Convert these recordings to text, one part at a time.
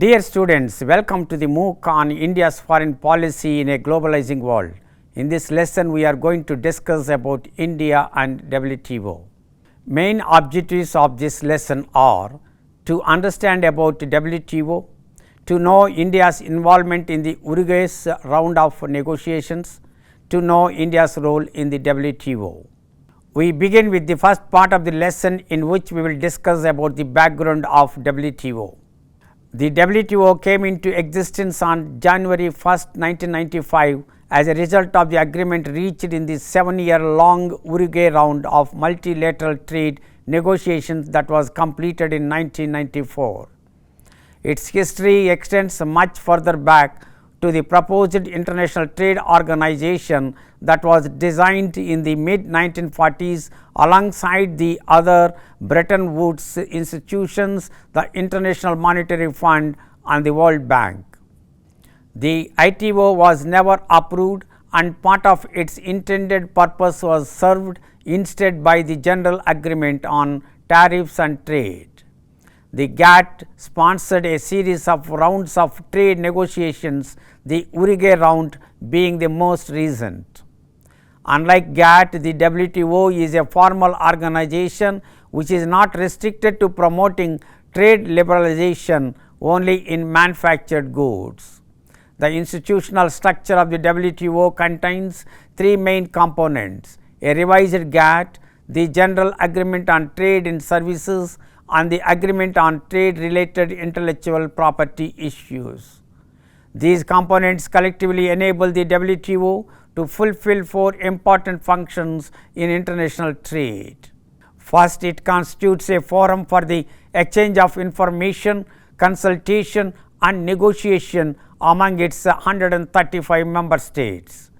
Dear students, welcome to the MOOC on India's foreign policy in a globalizing world. In this lesson, we are going to discuss about India and WTO. Main objectives of this lesson are to understand about WTO, to know India's involvement in the Uruguay's round of negotiations, to know India's role in the WTO. We begin with the first part of the lesson, in which we will discuss about the background of WTO. The WTO came into existence on January 1, 1995 as a result of the agreement reached in the 7-year-long Uruguay round of multilateral trade negotiations that was completed in 1994. Its history extends much further back to the proposed International Trade Organization that was designed in the mid-1940s alongside the other Bretton Woods institutions, the International Monetary Fund and the World Bank. The ITO was never approved, and part of its intended purpose was served instead by the General Agreement on Tariffs and Trade. The GATT sponsored a series of rounds of trade negotiations, the Uruguay round being the most recent. Unlike GATT, the WTO is a formal organization which is not restricted to promoting trade liberalization only in manufactured goods. The institutional structure of the WTO contains three main components: a revised GATT, the General Agreement on Trade in Services, and the Agreement on Trade related intellectual property issues. These components collectively enable the WTO to fulfill four important functions in international trade. First, it constitutes a forum for the exchange of information, consultation and negotiation among its 135 member states.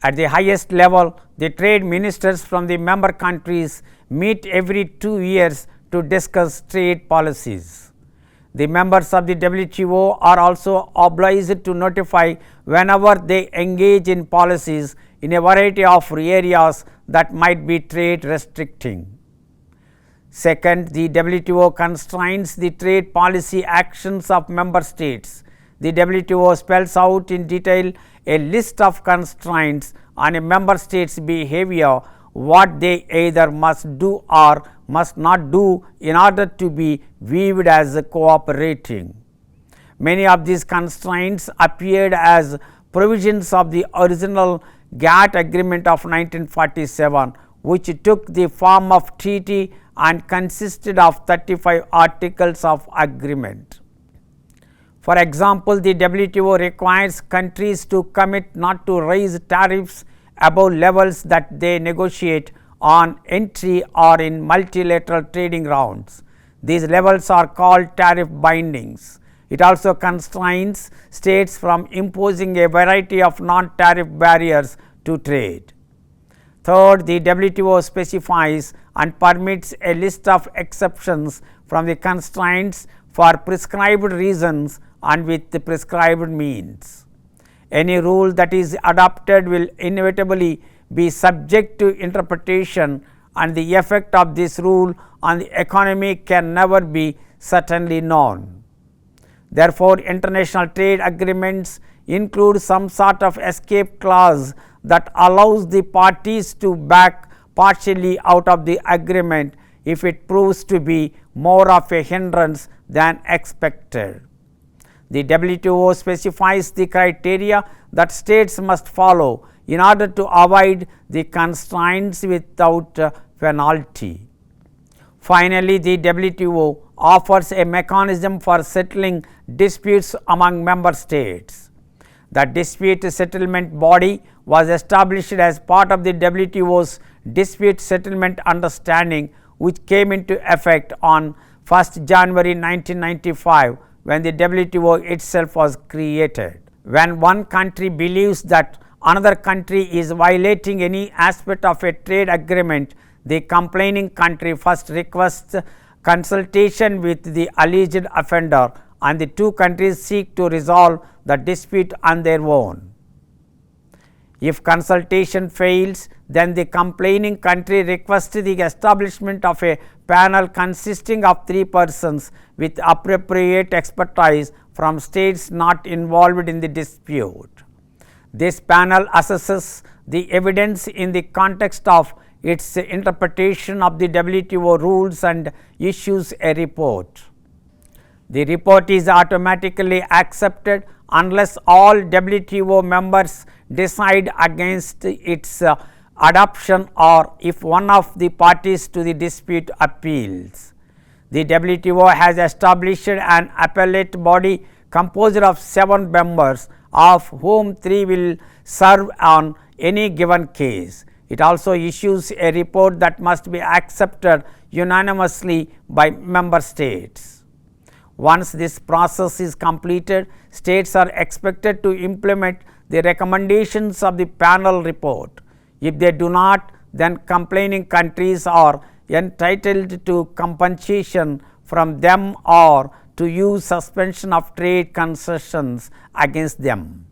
At the highest level, the trade ministers from the member countries meet every 2 years to discuss trade policies. The members of the WTO are also obliged to notify whenever they engage in policies in a variety of areas that might be trade restricting. Second, the WTO constrains the trade policy actions of member states. The WTO spells out in detail a list of constraints on a member state's behavior, what they either must do or must not do in order to be viewed as cooperating. Many of these constraints appeared as provisions of the original GATT agreement of 1947, which took the form of treaty and consisted of 35 articles of agreement. For example, the WTO requires countries to commit not to raise tariffs above levels that they negotiate on entry or in multilateral trading rounds. These levels are called tariff bindings. It also constrains states from imposing a variety of non-tariff barriers to trade. Third, the WTO specifies and permits a list of exceptions from the constraints for prescribed reasons and with the prescribed means. Any rule that is adopted will inevitably be subject to interpretation, and the effect of this rule on the economy can never be certainly known. Therefore, international trade agreements include some sort of escape clause that allows the parties to back partially out of the agreement if it proves to be more of a hindrance than expected. The WTO specifies the criteria that states must follow in order to avoid the constraints without penalty. Finally, the WTO offers a mechanism for settling disputes among member states. The dispute settlement body was established as part of the WTO's dispute settlement understanding, which came into effect on 1 January 1995 when the WTO itself was created. When one country believes that another country is violating any aspect of a trade agreement, the complaining country first requests consultation with the alleged offender, and the two countries seek to resolve the dispute on their own. If consultation fails, then the complaining country requests the establishment of a panel consisting of 3 persons with appropriate expertise from states not involved in the dispute. This panel assesses the evidence in the context of its interpretation of the WTO rules and issues a report. The report is automatically accepted unless all WTO members decide against its adoption or if one of the parties to the dispute appeals. The WTO has established an appellate body composed of 7 members, of whom 3 will serve on any given case. It also issues a report that must be accepted unanimously by member states. Once this process is completed, states are expected to implement the recommendations of the panel report. If they do not, then complaining countries are entitled to compensation from them or to use suspension of trade concessions against them.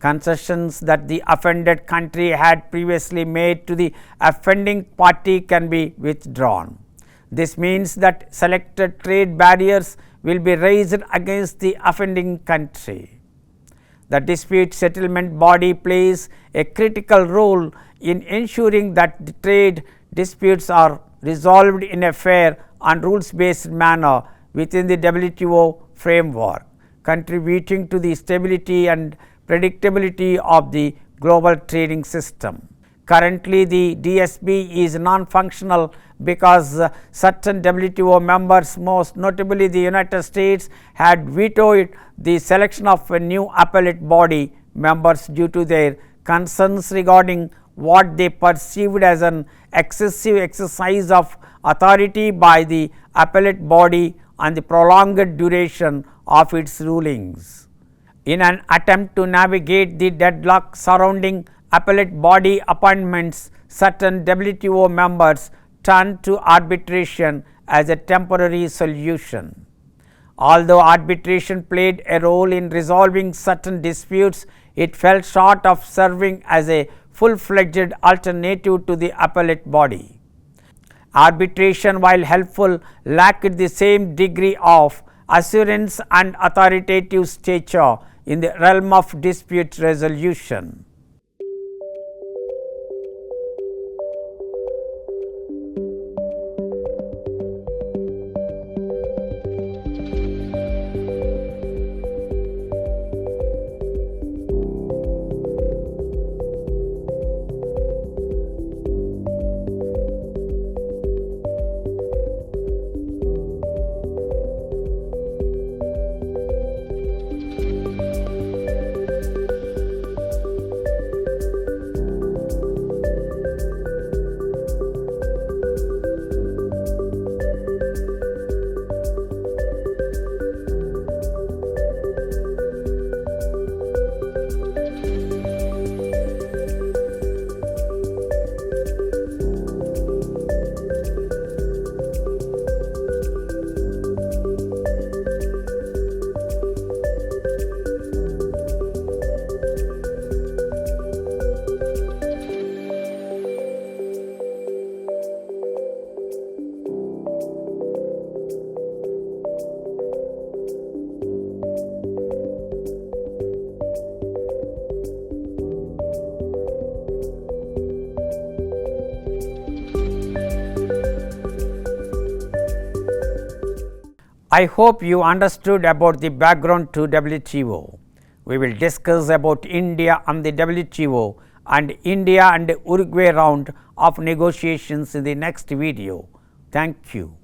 Concessions that the offended country had previously made to the offending party can be withdrawn. This means that selected trade barriers will be raised against the offending country. The dispute settlement body plays a critical role in ensuring that the trade disputes are resolved in a fair and rules-based manner within the WTO framework, contributing to the stability and predictability of the global trading system. Currently, the DSB is non-functional because certain WTO members, most notably the United States, had vetoed the selection of a new appellate body members due to their concerns regarding what they perceived as an excessive exercise of authority by the appellate body and the prolonged duration of its rulings. In an attempt to navigate the deadlock surrounding appellate body appointments, certain WTO members turned to arbitration as a temporary solution. Although arbitration played a role in resolving certain disputes, it fell short of serving as a full-fledged alternative to the appellate body. Arbitration, while helpful, lacked the same degree of assurance and authoritative stature in the realm of dispute resolution. I hope you understood about the background to WTO. We will discuss about India and the WTO and India and Uruguay round of negotiations in the next video. Thank you.